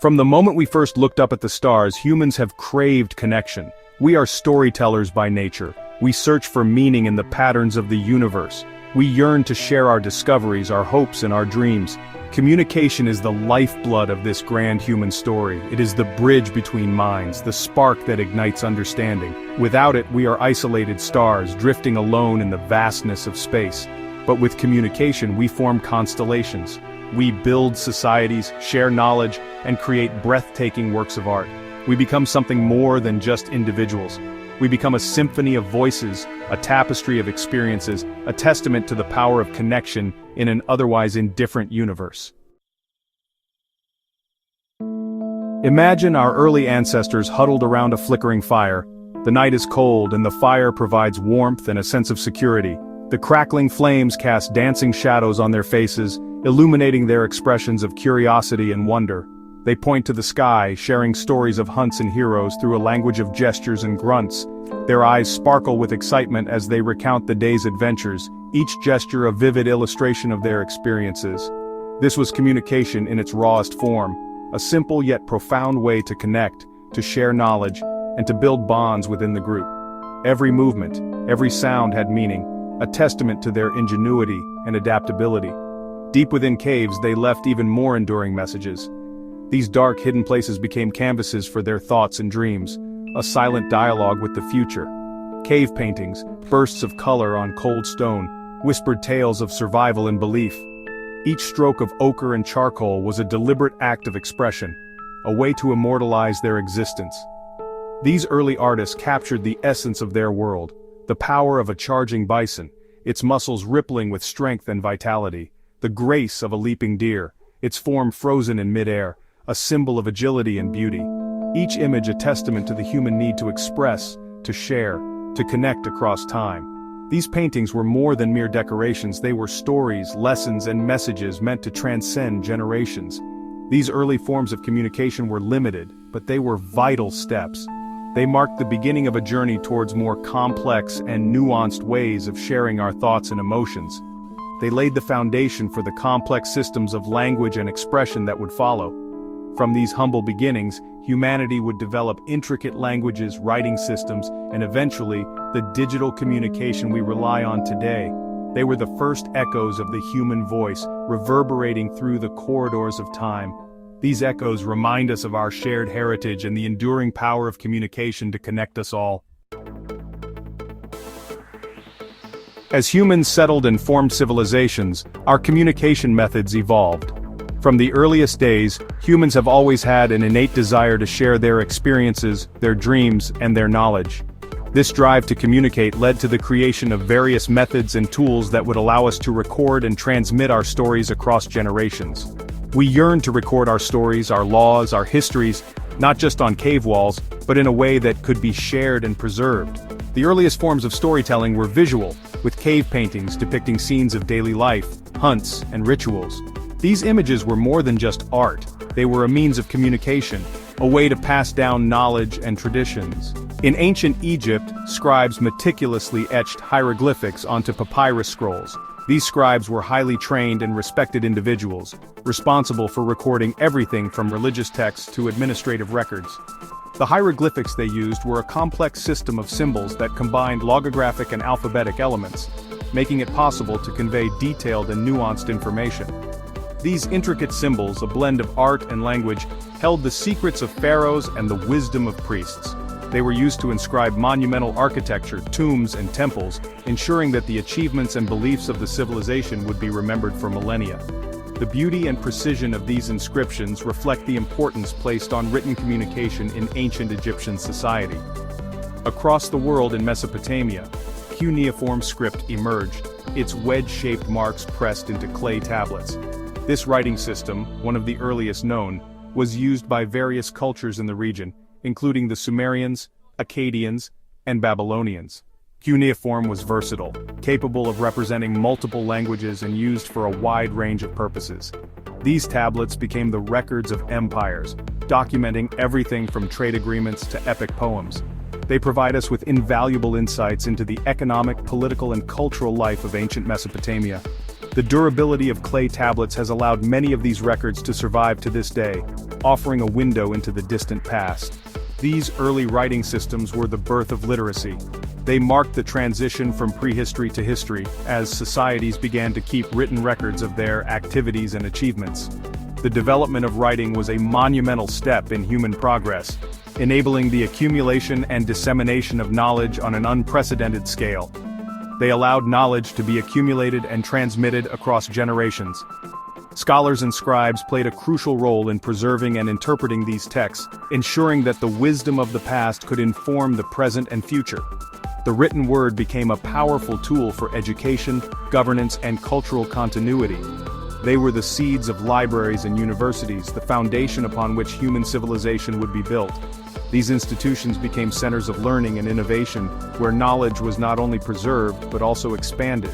From the moment we first looked up at the stars, humans have craved connection. We are storytellers by nature. We search for meaning in the patterns of the universe. We yearn to share our discoveries, our hopes, and our dreams. Communication is the lifeblood of this grand human story. It is the bridge between minds, the spark that ignites understanding. Without it, we are isolated stars, drifting alone in the vastness of space. But with communication, we form constellations. We build societies, share knowledge, and create breathtaking works of art. We become something more than just individuals. We become a symphony of voices, a tapestry of experiences, a testament to the power of connection in an otherwise indifferent universe. Imagine our early ancestors huddled around a flickering fire. The night is cold and the fire provides warmth and a sense of security. The crackling flames cast dancing shadows on their faces, illuminating their expressions of curiosity and wonder. They point to the sky, sharing stories of hunts and heroes through a language of gestures and grunts. Their eyes sparkle with excitement as they recount the day's adventures, each gesture a vivid illustration of their experiences. This was communication in its rawest form, a simple yet profound way to connect, to share knowledge, and to build bonds within the group. Every movement, every sound had meaning, a testament to their ingenuity and adaptability. Deep within caves, they left even more enduring messages. These dark, hidden places became canvases for their thoughts and dreams, a silent dialogue with the future. Cave paintings, bursts of color on cold stone, whispered tales of survival and belief. Each stroke of ochre and charcoal was a deliberate act of expression, a way to immortalize their existence. These early artists captured the essence of their world, the power of a charging bison, its muscles rippling with strength and vitality, the grace of a leaping deer, its form frozen in midair, a symbol of agility and beauty. Each image a testament to the human need to express, to share, to connect across time. These paintings were more than mere decorations, they were stories, lessons, and messages meant to transcend generations. These early forms of communication were limited, but they were vital steps. They marked the beginning of a journey towards more complex and nuanced ways of sharing our thoughts and emotions. They laid the foundation for the complex systems of language and expression that would follow. From these humble beginnings, humanity would develop intricate languages, writing systems, and eventually, the digital communication we rely on today. They were the first echoes of the human voice, reverberating through the corridors of time. These echoes remind us of our shared heritage and the enduring power of communication to connect us all. As humans settled and formed civilizations, our communication methods evolved. From the earliest days, humans have always had an innate desire to share their experiences, their dreams, and their knowledge. This drive to communicate led to the creation of various methods and tools that would allow us to record and transmit our stories across generations. We yearn to record our stories, our laws, our histories, not just on cave walls, but in a way that could be shared and preserved. The earliest forms of storytelling were visual, with cave paintings depicting scenes of daily life, hunts, and rituals. These images were more than just art, they were a means of communication, a way to pass down knowledge and traditions. In ancient Egypt, scribes meticulously etched hieroglyphics onto papyrus scrolls. These scribes were highly trained and respected individuals, responsible for recording everything from religious texts to administrative records. The hieroglyphics they used were a complex system of symbols that combined logographic and alphabetic elements, making it possible to convey detailed and nuanced information. These intricate symbols, a blend of art and language, held the secrets of pharaohs and the wisdom of priests. They were used to inscribe monumental architecture, tombs, and temples, ensuring that the achievements and beliefs of the civilization would be remembered for millennia. The beauty and precision of these inscriptions reflect the importance placed on written communication in ancient Egyptian society. Across the world in Mesopotamia, cuneiform script emerged, its wedge-shaped marks pressed into clay tablets. This writing system, one of the earliest known, was used by various cultures in the region, including the Sumerians, Akkadians, and Babylonians. Cuneiform was versatile, capable of representing multiple languages and used for a wide range of purposes. These tablets became the records of empires, documenting everything from trade agreements to epic poems. They provide us with invaluable insights into the economic, political, and cultural life of ancient Mesopotamia. The durability of clay tablets has allowed many of these records to survive to this day, offering a window into the distant past. These early writing systems were the birth of literacy. They marked the transition from prehistory to history, as societies began to keep written records of their activities and achievements. The development of writing was a monumental step in human progress, enabling the accumulation and dissemination of knowledge on an unprecedented scale. They allowed knowledge to be accumulated and transmitted across generations. Scholars and scribes played a crucial role in preserving and interpreting these texts, ensuring that the wisdom of the past could inform the present and future. The written word became a powerful tool for education, governance, and cultural continuity. They were the seeds of libraries and universities, the foundation upon which human civilization would be built. These institutions became centers of learning and innovation, where knowledge was not only preserved but also expanded.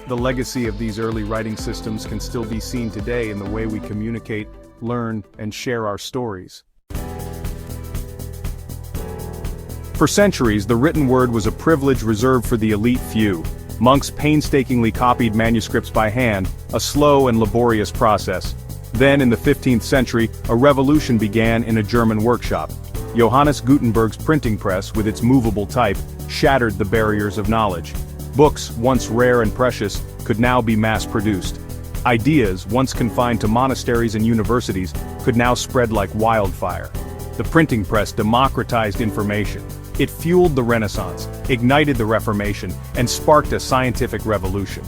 The legacy of these early writing systems can still be seen today in the way we communicate, learn, and share our stories. For centuries, the written word was a privilege reserved for the elite few. Monks painstakingly copied manuscripts by hand, a slow and laborious process. Then, in the 15th century, a revolution began in a German workshop. Johannes Gutenberg's printing press, with its movable type, shattered the barriers of knowledge. Books, once rare and precious, could now be mass-produced. Ideas, once confined to monasteries and universities, could now spread like wildfire. The printing press democratized information. It fueled the Renaissance, ignited the Reformation, and sparked a scientific revolution.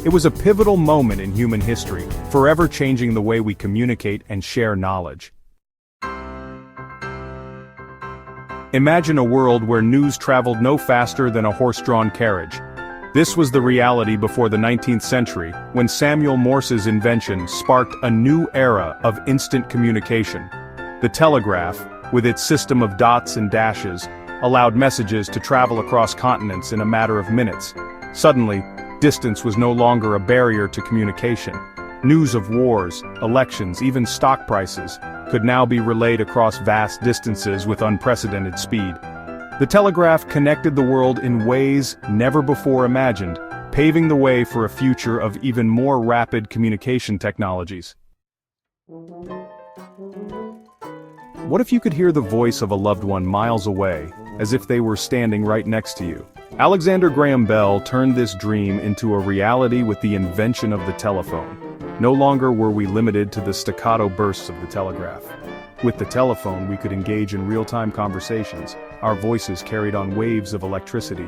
It was a pivotal moment in human history, forever changing the way we communicate and share knowledge. Imagine a world where news traveled no faster than a horse-drawn carriage. This was the reality before the 19th century, when Samuel Morse's invention sparked a new era of instant communication. The telegraph, with its system of dots and dashes, allowed messages to travel across continents in a matter of minutes. Suddenly, distance was no longer a barrier to communication. News of wars, elections, even stock prices, could now be relayed across vast distances with unprecedented speed. The telegraph connected the world in ways never before imagined, paving the way for a future of even more rapid communication technologies. What if you could hear the voice of a loved one miles away, as if they were standing right next to you? Alexander Graham Bell turned this dream into a reality with the invention of the telephone. No longer were we limited to the staccato bursts of the telegraph. With the telephone, we could engage in real-time conversations. Our voices carried on waves of electricity.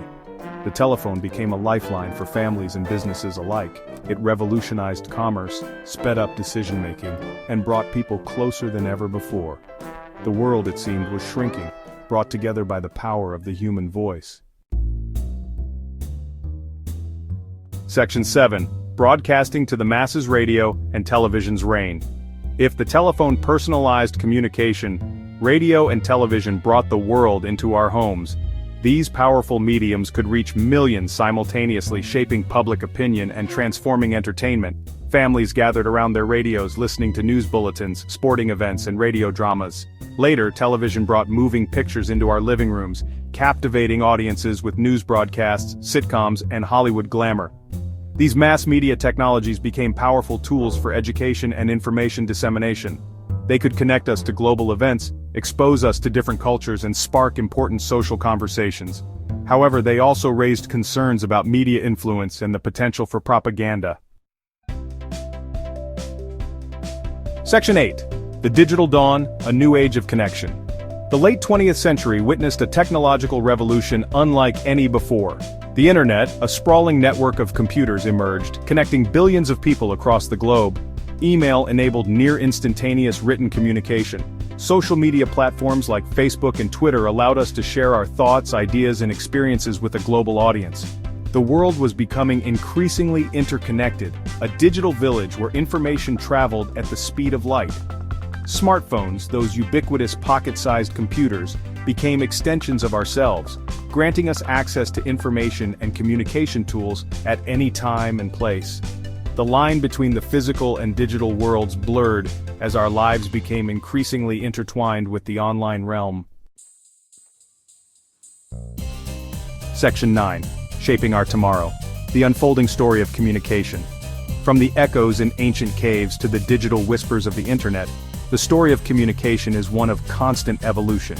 The telephone became a lifeline for families and businesses alike. It revolutionized commerce, sped up decision-making, and brought people closer than ever before. The world, it seemed, was shrinking, brought together by the power of the human voice. Section 7. Broadcasting to the masses. Radio and television's reign. If the telephone personalized communication, radio and television brought the world into our homes. These powerful mediums could reach millions simultaneously, shaping public opinion and transforming entertainment. Families gathered around their radios listening to news bulletins, sporting events, and radio dramas. Later, television brought moving pictures into our living rooms, captivating audiences with news broadcasts, sitcoms, and Hollywood glamour. These mass media technologies became powerful tools for education and information dissemination. They could connect us to global events, expose us to different cultures, and spark important social conversations. However, they also raised concerns about media influence and the potential for propaganda. Section 8. The Digital Dawn, a New Age of Connection. The late 20th century witnessed a technological revolution unlike any before. The internet, a sprawling network of computers, emerged, connecting billions of people across the globe. Email enabled near-instantaneous written communication. Social media platforms like Facebook and Twitter allowed us to share our thoughts, ideas, and experiences with a global audience. The world was becoming increasingly interconnected, a digital village where information traveled at the speed of light. Smartphones, those ubiquitous pocket-sized computers, became extensions of ourselves, granting us access to information and communication tools at any time and place. The line between the physical and digital worlds blurred as our lives became increasingly intertwined with the online realm. Section 9. Shaping Our Tomorrow. The Unfolding Story of Communication. From the echoes in ancient caves to the digital whispers of the internet, the story of communication is one of constant evolution.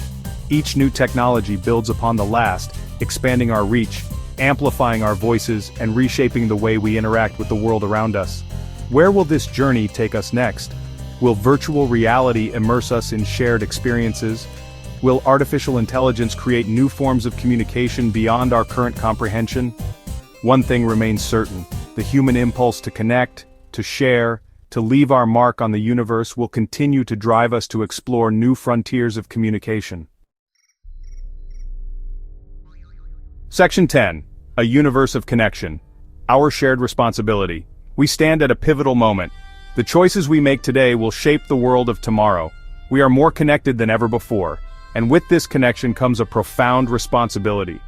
Each new technology builds upon the last, expanding our reach, amplifying our voices, and reshaping the way we interact with the world around us. Where will this journey take us next? Will virtual reality immerse us in shared experiences? Will artificial intelligence create new forms of communication beyond our current comprehension? One thing remains certain: the human impulse to connect, to share, to leave our mark on the universe will continue to drive us to explore new frontiers of communication. Section 10. A universe of connection. Our shared responsibility. We stand at a pivotal moment. The choices we make today will shape the world of tomorrow. We are more connected than ever before, and with this connection comes a profound responsibility.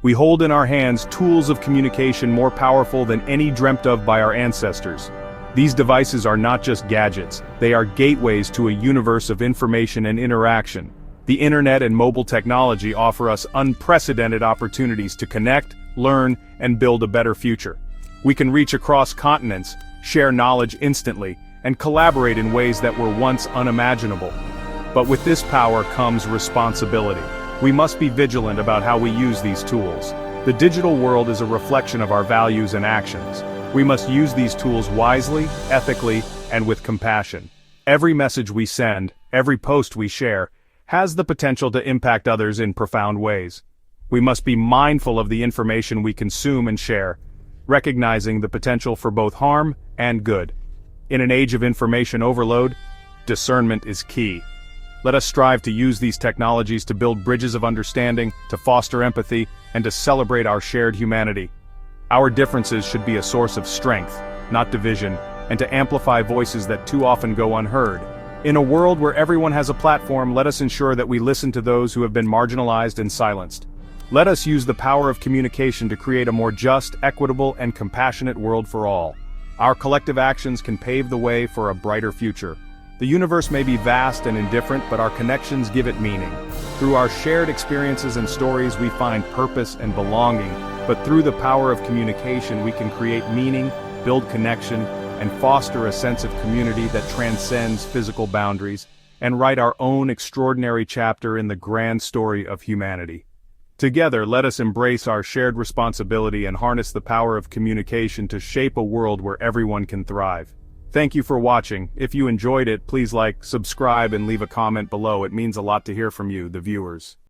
We hold in our hands tools of communication more powerful than any dreamt of by our ancestors. These devices are not just gadgets, they are gateways to a universe of information and interaction. The internet and mobile technology offer us unprecedented opportunities to connect, learn, and build a better future. We can reach across continents, share knowledge instantly, and collaborate in ways that were once unimaginable. But with this power comes responsibility. We must be vigilant about how we use these tools. The digital world is a reflection of our values and actions. We must use these tools wisely, ethically, and with compassion. Every message we send, every post we share, has the potential to impact others in profound ways. We must be mindful of the information we consume and share, recognizing the potential for both harm and good. In an age of information overload, discernment is key. Let us strive to use these technologies to build bridges of understanding, to foster empathy, and to celebrate our shared humanity. Our differences should be a source of strength, not division, and to amplify voices that too often go unheard. In a world where everyone has a platform, let us ensure that we listen to those who have been marginalized and silenced. Let us use the power of communication to create a more just, equitable, and compassionate world for all. Our collective actions can pave the way for a brighter future. The universe may be vast and indifferent, but our connections give it meaning. Through our shared experiences and stories, we find purpose and belonging, but through the power of communication, we can create meaning, build connection, and foster a sense of community that transcends physical boundaries, and write our own extraordinary chapter in the grand story of humanity. Together, let us embrace our shared responsibility and harness the power of communication to shape a world where everyone can thrive. Thank you for watching. If you enjoyed it, please like, subscribe, and leave a comment below. It means a lot to hear from you, the viewers.